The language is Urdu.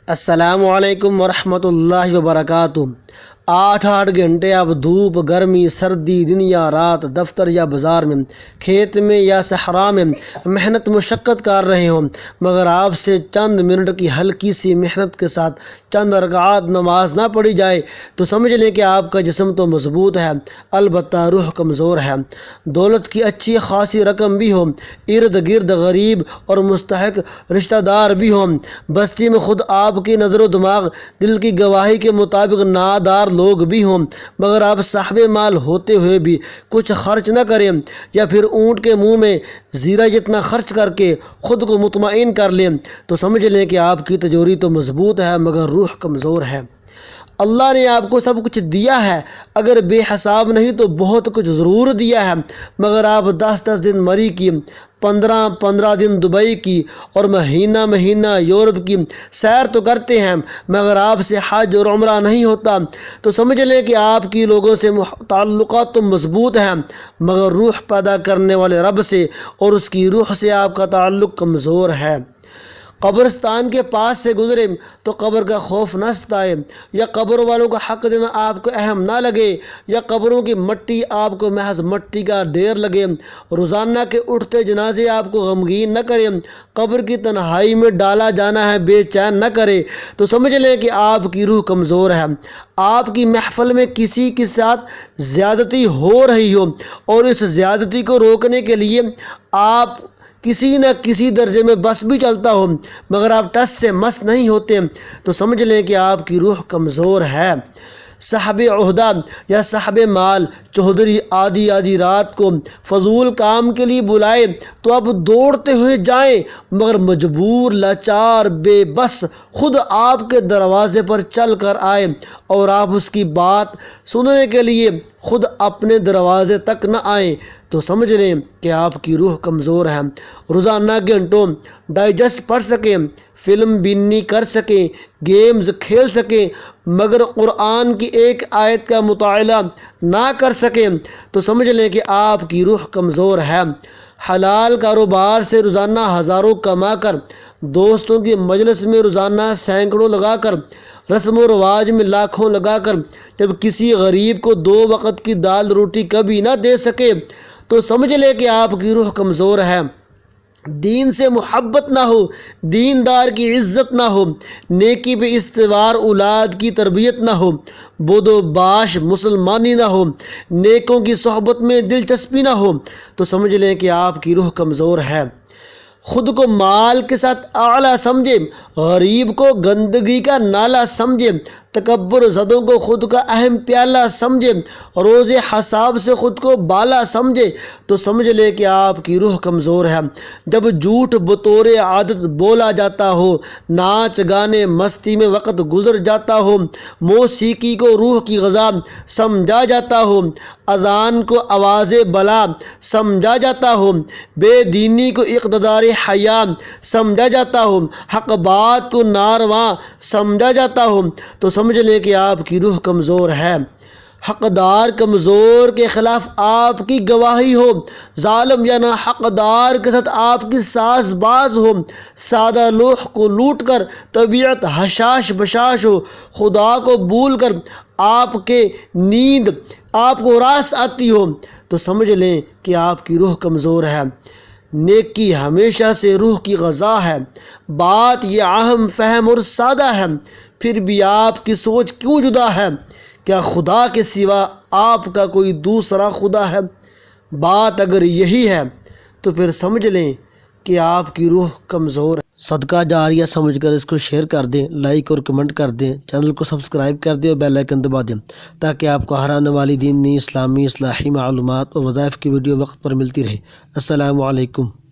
السلام علیکم ورحمۃ اللہ وبرکاتہ۔ 8 گھنٹے آپ دھوپ، گرمی، سردی، دن یا رات، دفتر یا بازار میں، کھیت میں یا صحرا میں محنت مشقت کر رہے ہوں، مگر آپ سے چند منٹ کی ہلکی سی محنت کے ساتھ چند رکعات نماز نہ پڑھی جائے تو سمجھ لیں کہ آپ کا جسم تو مضبوط ہے، البتہ روح کمزور ہے۔ دولت کی اچھی خاصی رقم بھی ہو، ارد گرد غریب اور مستحق رشتہ دار بھی ہوں، بستی میں خود آپ کی نظر و دماغ دل کی گواہی کے مطابق نادار لوگ بھی ہوں، مگر آپ صاحب مال ہوتے ہوئے بھی کچھ خرچ نہ کریں، یا پھر اونٹ کے منہ میں زیرہ جتنا خرچ کر کے خود کو مطمئن کر لیں تو سمجھ لیں کہ آپ کی تجوری تو مضبوط ہے مگر روح کمزور ہے۔ اللہ نے آپ کو سب کچھ دیا ہے، اگر بے حساب نہیں تو بہت کچھ ضرور دیا ہے، مگر آپ 10 دن مری کی، 15 دن دبئی کی اور مہینہ یورپ کی سیر تو کرتے ہیں، مگر آپ سے حج اور عمرہ نہیں ہوتا تو سمجھ لیں کہ آپ کی لوگوں سے تعلقات تو مضبوط ہیں، مگر روح پیدا کرنے والے رب سے اور اس کی روح سے آپ کا تعلق کمزور ہے۔ قبرستان کے پاس سے گزرے تو قبر کا خوف نہ ستائے، یا قبر والوں کا حق دینا آپ کو اہم نہ لگے، یا قبروں کی مٹی آپ کو محض مٹی کا ڈھیر لگے، روزانہ کے اٹھتے جنازے آپ کو غمگین نہ کریں، قبر کی تنہائی میں ڈالا جانا ہے بے چین نہ کرے تو سمجھ لیں کہ آپ کی روح کمزور ہے۔ آپ کی محفل میں کسی کے ساتھ زیادتی ہو رہی ہو اور اس زیادتی کو روکنے کے لیے آپ کسی نہ کسی درجے میں بس بھی چلتا ہو، مگر آپ ٹس سے مس نہیں ہوتے تو سمجھ لیں کہ آپ کی روح کمزور ہے۔ صاحب عہدہ یا صاحب مال چودھری آدھی رات کو فضول کام کے لیے بلائے تو آپ دوڑتے ہوئے جائیں، مگر مجبور، لاچار، بے بس خود آپ کے دروازے پر چل کر آئے اور آپ اس کی بات سننے کے لیے خود اپنے دروازے تک نہ آئیں تو سمجھ لیں کہ آپ کی روح کمزور ہے۔ روزانہ گھنٹوں ڈائجسٹ پڑھ سکیں، فلم بینی کر سکیں، گیمز کھیل سکیں، مگر قرآن کی ایک آیت کا مطالعہ نہ کر سکیں تو سمجھ لیں کہ آپ کی روح کمزور ہے۔ حلال کاروبار سے روزانہ ہزاروں کما کر، دوستوں کی مجلس میں روزانہ سینکڑوں لگا کر، رسم و رواج میں لاکھوں لگا کر جب کسی غریب کو 2 وقت کی دال روٹی کبھی نہ دے سکے تو سمجھ لے کہ آپ کی روح کمزور ہے۔ دین سے محبت نہ ہو، دیندار کی عزت نہ ہو، نیکی پہ استوار اولاد کی تربیت نہ ہو، بود و باش مسلمانی نہ ہو، نیکوں کی صحبت میں دلچسپی نہ ہو تو سمجھ لیں کہ آپ کی روح کمزور ہے۔ خود کو مال کے ساتھ اعلیٰ سمجھے، غریب کو گندگی کا نالا سمجھے، تکبر زدوں کو خود کا اہم پیالہ سمجھے، روز حساب سے خود کو بالا سمجھے تو سمجھ لے کہ آپ کی روح کمزور ہے۔ جب جھوٹ بطور عادت بولا جاتا ہو، ناچ گانے مستی میں وقت گزر جاتا ہو، موسیقی کو روح کی غذا سمجھا جاتا ہو، اذان کو آواز بلا سمجھا جاتا ہو، بے دینی کو اقتدار حیا سمجھا جاتا ہو، حق بات کو ناروا سمجھا جاتا ہو تو سمجھ لیں کہ آپ کی روح کمزور ہے۔ حقدار کمزور کے خلاف آپ کی گواہی ہو، ظالم یا ناحقدار کے ساتھ آپ کی ساز باز ہو، سادہ لوح کو لوٹ کر طبیعت حشاش بشاش ہو، خدا کو بھول کر آپ کے نیند آپ کو راس آتی ہو تو سمجھ لیں کہ آپ کی روح کمزور ہے۔ نیکی ہمیشہ سے روح کی غذا ہے۔ بات یہ اہم فہم اور سادہ ہے، پھر بھی آپ کی سوچ کیوں جدا ہے؟ کیا خدا کے سوا آپ کا کوئی دوسرا خدا ہے؟ بات اگر یہی ہے تو پھر سمجھ لیں کہ آپ کی روح کمزور ہے۔ صدقہ جاریہ سمجھ کر اس کو شیئر کر دیں، لائک اور کمنٹ کر دیں، چینل کو سبسکرائب کر دیں اور بیل آئیکن دبا دیں تاکہ آپ کو ہر آنے والی دینی، اسلامی، اصلاحی معلومات اور وظائف کی ویڈیو وقت پر ملتی رہے۔ السلام علیکم۔